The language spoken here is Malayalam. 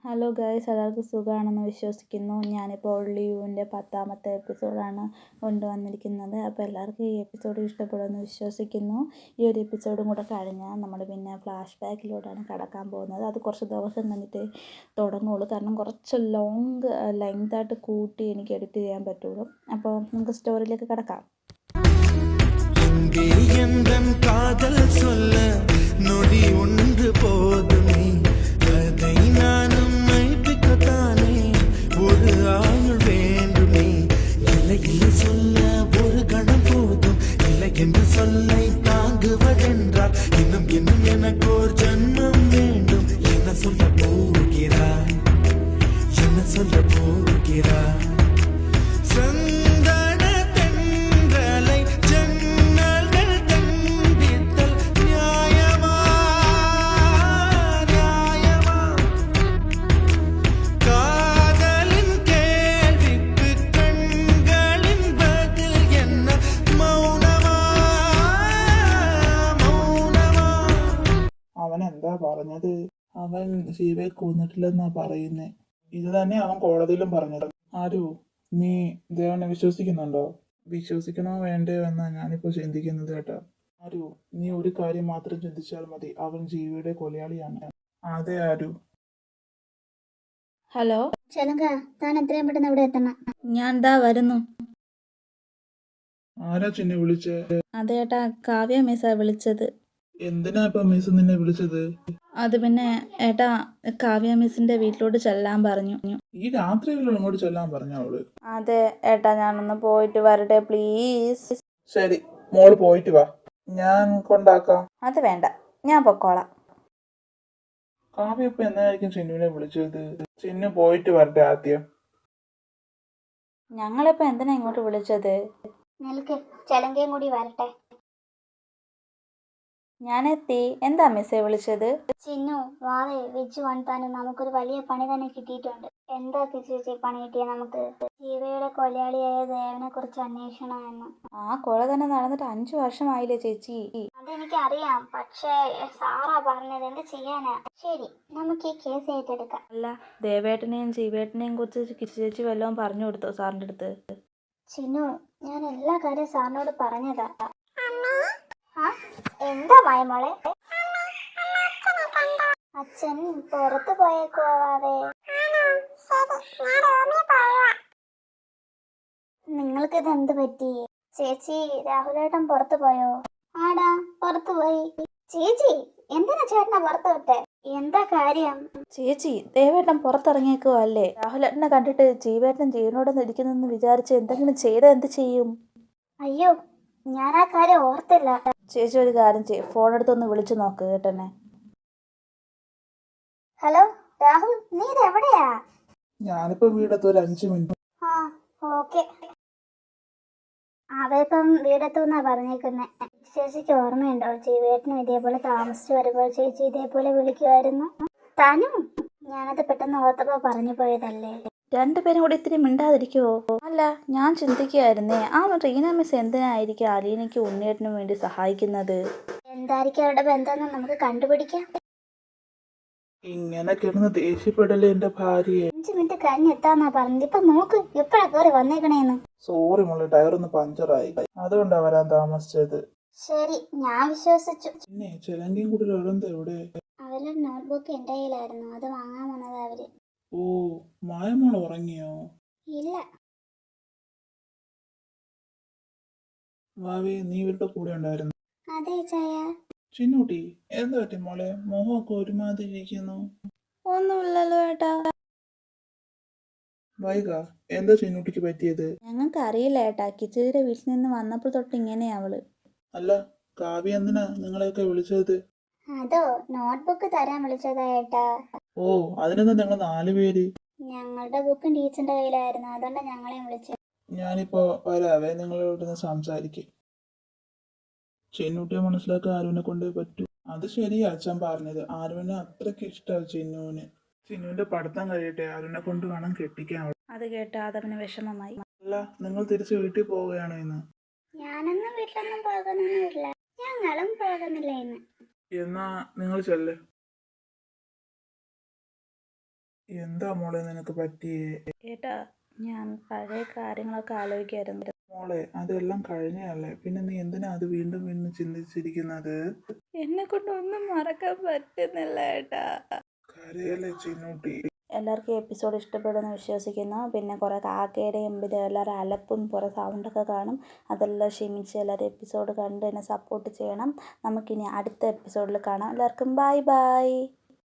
ഹലോ ഗൈസ്, എല്ലാവർക്കും സുഖമാണെന്ന് വിശ്വസിക്കുന്നു. ഞാനിപ്പോൾ ഓൺലി യുവിൻ്റെ 10ാമത്തെ എപ്പിസോഡാണ് കൊണ്ടുവന്നിരിക്കുന്നത്. അപ്പോൾ എല്ലാവർക്കും ഈ എപ്പിസോഡ് ഇഷ്ടപ്പെടുമെന്ന് വിശ്വസിക്കുന്നു. ഈ ഒരു എപ്പിസോഡും കൂടെ കഴിഞ്ഞാൽ നമ്മൾ പിന്നെ ഫ്ലാഷ് ബാക്കിലൂടെയാണ് കടക്കാൻ പോകുന്നത്. അത് കുറച്ച് ദിവസം കഴിഞ്ഞിട്ട് തുടങ്ങുള്ളൂ, കാരണം കുറച്ച് ലെങ്തായിട്ട് കൂട്ടി എനിക്ക് എഡിറ്റ് ചെയ്യാൻ പറ്റുള്ളൂ. അപ്പോൾ നമുക്ക് സ്റ്റോറിയിലേക്ക് കടക്കാം. காதல் சொல்ல நொடி ஒன்று போதுமே, அதை நானும் மைப்பிக்கத்தானே ஒரு ஆள் வேண்டுமே. இல்லை இல்லை சொல்ல ஒரு கணம் போதும், இல்லை என்று சொல்லை தாங்குவதென்றால் இன்னும் இன்னும் எனக்கு ஒரு ஜன்மம் வேண்டும். என்ன சொல்ல போகிறாய், என்ன சொல்ல போகிறாய்? അവൻ എന്താ പറഞ്ഞത്? അവൻ ശിവയെ കൊന്നിട്ടില്ലെന്നാ പറയുന്നേ. ഇത് തന്നെ അവൻ കോടതിയിലും പറഞ്ഞത്. ആരു, നീ ദേവനെ വിശ്വസിക്കുന്നുണ്ടോ? വിശ്വസിക്കണോ വേണ്ടയോ എന്നാ ഞാനിപ്പോ ചിന്തിക്കുന്നത് കേട്ടോ. ആരു, നീ ഒരു കാര്യം മാത്രം ചിന്തിച്ചാൽ മതി, അവൻ ജീവിയുടെ കൊലയാളിയാണ്. അതെ ആരു. ഹലോ ചെലങ്ക, താൻ എത്രയും പെട്ടെന്ന് ഇവിടെ എത്തണം. ഞാൻ ദാ വരുന്നു. ആരാ ചിന്നെ വിളിച്ചേ? അതെ ഏട്ടാ, കാവ്യ മിസ്സാ വിളിച്ചത്. എന്തിനാ ഇപ്പൊ മിസ് നിന്നെ വിളിച്ചത്? അത് പിന്നെ ഏട്ടാ, കാവ്യ മിസ്സിന്റെ വീട്ടിലോട്ട് ചെല്ലാൻ പറഞ്ഞു. ഈ രാത്രിയിലും അങ്ങോട്ട് ചെല്ലാൻ പറഞ്ഞ അവള്? അതെ ഏട്ടാ, ഞാനൊന്ന് പോയിട്ട് വരട്ടെ പ്ലീസ്. ശരി, മോള് പോയിട്ട് വാ, ഞാൻ കൊണ്ടാക്കാം. അത് വേണ്ട, ഞാൻ പൊക്കോളാം. കാവ്യ ഇപ്പൊ എന്നായിരിക്കും ചിന്നുവിനെ വിളിച്ചത്? ചിന്നു പോയിട്ട് വരട്ടെ ആദ്യം. ഞങ്ങളിപ്പോ എന്തിനാ ഇങ്ങോട്ട് വിളിച്ചത്? നിൽക്ക്, ചെലങ്കയും കൂടി വരട്ടെ. ഞാനെത്തി. എന്താ മിസ്സേ വിളിച്ചത്? ചിന്നു വാവേ, വെച്ച് വൺതാനും നമുക്കൊരു വലിയ പണി തന്നെ കിട്ടിയിട്ടുണ്ട്. എന്താ ചേച്ചി പണി കിട്ടിയ? നമുക്ക് ജീവയുടെ കൊലയാളിയായ ദേവനെ കുറിച്ച് അന്വേഷണമെന്ന്. ആ കൊല തന്നെ നടന്നിട്ട് 5 വർഷമായില്ലേ ചേച്ചി? അതെനിക്കറിയാം, പക്ഷേ സാറാ പറഞ്ഞത്, എന്ത് ചെയ്യാനാ? ശരി, നമുക്ക് ഈ കേസ് ഏറ്റെടുക്കാം. അല്ല, ദേവേട്ടനെയും ജീവേട്ടനെയും കുറിച്ച് കിച്ചു ചേച്ചി വല്ലതും പറഞ്ഞു കൊടുത്തോ സാറിൻ്റെ അടുത്ത്? ചിന്നു, ഞാൻ എല്ലാ കാര്യം സാറിനോട് പറഞ്ഞതാ. എന്താ മയമോളെ? അച്ഛൻ പുറത്തു പോയേക്കുവാവേ. നിങ്ങൾക്കിത് എന്ത് പറ്റി? ചേച്ചി, രാഹുലേട്ടൻ പുറത്തു പോയോ? ആടാ, പുറത്തു പോയി. ചേച്ചി, എന്തിനാ ചേട്ടനെ പുറത്തു വിട്ടെ? എന്താ കാര്യം? ചേച്ചി, ദേവേട്ടൻ പുറത്തിറങ്ങിയേക്കോ അല്ലേ? രാഹുലേട്ടനെ കണ്ടിട്ട് ജീവേട്ടൻ ജീവനോടൊന്ന് ഇരിക്കുന്നെന്ന് വിചാരിച്ച് എന്തെങ്കിലും ചെയ്താൽ എന്ത് ചെയ്യും? അയ്യോ, ഞാൻ ആ കാര്യം ഓർത്തില്ല. ചേച്ചി ഒരു കാര്യം ചെയ്യും, ഫോൺ എടുത്തൊന്ന് വിളിച്ചു നോക്ക് കേട്ടെന്നെ. ഹലോ രാഹുൽ, നീ ഇത് എവിടെയാ? ഞാനിപ്പോ വീടെത്തും, ഒരു 5 മിനിറ്റ്. ആ, ഓക്കെ. അവയിപ്പം വീടെത്തുന്നാ പറഞ്ഞേക്കുന്നെ. ചേച്ചിക്ക് ഓർമ്മയുണ്ടോ, ജീവേട്ടനും ഇതേപോലെ താമസിച്ചു വരുമ്പോൾ ചേച്ചി ഇതേപോലെ വിളിക്കുമായിരുന്നു. താനും ഞാനത് പെട്ടെന്ന് ഓർത്തപ്പോ പറഞ്ഞു പോയതല്ലേ. രണ്ടുപേരും കൂടി ഇത്തിരി മിണ്ടാതിരിക്കുവോ? അല്ല, ഞാൻ ചിന്തിക്കുകയായിരുന്നേ, ആ റീന മിസ് എന്തിനായിരിക്കും അലീനയ്ക്ക് ഉണ്ണിയേട്ടനും വേണ്ടി സഹായിക്കുന്നത്? എന്തായിരിക്കും അവരുടെ ബന്ധമെന്ന് നമുക്ക് കണ്ടുപിടിക്കാം. ഇങ്ങനെ കിടന്ന് ദേഷ്യപ്പെടല്ലേ എന്റെ ഭാര്യയെ. 5 മിനിറ്റ് കഴിഞ്ഞ് എത്താന്നാ പറഞ്ഞത്. ഇപ്പൊ നോക്ക് എപ്പോഴാ കയറി വന്നേക്കണേന്ന്. സോറി മോളെ, ടയറൊന്ന് പഞ്ചറായി, അതുകൊണ്ടാ വരാൻ താമസിച്ചത്. ശരി, ഞാൻ വിശ്വസിച്ചു. പിന്നെ ചിലങ്കയും കൂടി ഒരെന്ത് എവിടെ? അവരുടെ നോട്ട്ബുക്ക് എന്റെ കയ്യിലായിരുന്നു, അത് വാങ്ങാൻ വന്നതാ അവര്. ഓ, മായമോൾ ഉറങ്ങിയോ? ഇല്ല. വാവേ, നീ ഇവരുടെ കൂടെ ഉണ്ടായിരുന്നു? അതെ ചായ. ചിന്നൂട്ടി, എന്താ പറ്റി മോളെ? മോഹമൊക്കെ ഒരുമാതിരി ഇരിക്കുന്നു. ഒന്നുമില്ലല്ലോ ഏട്ടാ. വൈക, എന്താ ചിന്നൂട്ടിക്ക് പറ്റിയത്? ഞങ്ങൾക്ക് അറിയില്ല ഏട്ടാ, കിച്ചുവിന്റെ വീട്ടിൽ നിന്ന് വന്നപ്പോൾ തൊട്ട് ഇങ്ങനെയാ അവള്. അല്ല, കാവ്യ എന്തിനാ നിങ്ങളെയൊക്കെ വിളിച്ചത്? അതോ, നോട്ട്ബുക്ക് തരാൻ വിളിച്ചതാ ഏട്ടാ. ഓ, അതിനെന്താ നിങ്ങൾ 4 പേര്? ഞങ്ങളുടെ ബുക്കും ടീച്ചറിന്റെ കയ്യിലായിരുന്നു, അതുകൊണ്ടാ ഞങ്ങളെയും വിളിച്ചത്. ഞാനിപ്പോ വരാവേ, നിങ്ങളോടൊന്ന് സംസാരിക്കും. ചിന്നൂട്ടിയെ മനസ്സിലാക്കാൻ ആരുവിനെ കൊണ്ടേ പറ്റൂ. അത് ശരിയാ അച്ഛൻ പറഞ്ഞത്, ആരുവിനെ അത്രയ്ക്ക് ഇഷ്ടമാണ് ചിന്നുവിന്. ചിന്നുവിന്റെ പഠിത്തം കഴിയട്ടെ, ആരുവിനെ കൊണ്ട് വേണം കെട്ടിക്കാൻ. അത് കേട്ട് അതവന് വിഷമമായി. അല്ല, നിങ്ങൾ തിരിച്ച് വീട്ടിൽ പോവുകയാണോ ഇന്ന്? ഞാനൊന്നും വീട്ടിലൊന്നും പോകുന്നൊന്നുമില്ല, ഞങ്ങളും പോകുന്നില്ല ഇന്ന്. എന്നാ നിങ്ങൾ ചെല്ല്. എന്താ മോളെ നിനക്ക് പറ്റിയേ? ഏട്ടാ, ഞാൻ പഴയ കാര്യങ്ങളൊക്കെ ആലോചിക്കായിരുന്നു. മോളെ അതെല്ലാം കഴിഞ്ഞല്ലേ, പിന്നെ നീ എന്തിനാ അത് വീണ്ടും വീണ്ടും ചിന്തിച്ചിരിക്കുന്നത്? എന്നെ കൊണ്ട് ഒന്നും മറക്കാൻ പറ്റുന്നില്ല ഏട്ടാ. കരയല്ലേ ചിന്നൂട്ടി. എല്ലാവർക്കും ഈ എപ്പിസോഡ് ഇഷ്ടപ്പെടുമെന്ന് വിശ്വസിക്കുന്നു. പിന്നെ കുറേ കാക്കയുടെയും ഇത് എല്ലാവരും അലപ്പും കുറേ സൗണ്ടൊക്കെ കാണും. അതെല്ലാം ക്ഷമിച്ച് എല്ലാവരും എപ്പിസോഡ് കണ്ട് എന്നെ സപ്പോർട്ട് ചെയ്യണം. നമുക്കിനി അടുത്ത എപ്പിസോഡിൽ കാണാം. എല്ലാവർക്കും ബൈ ബൈ.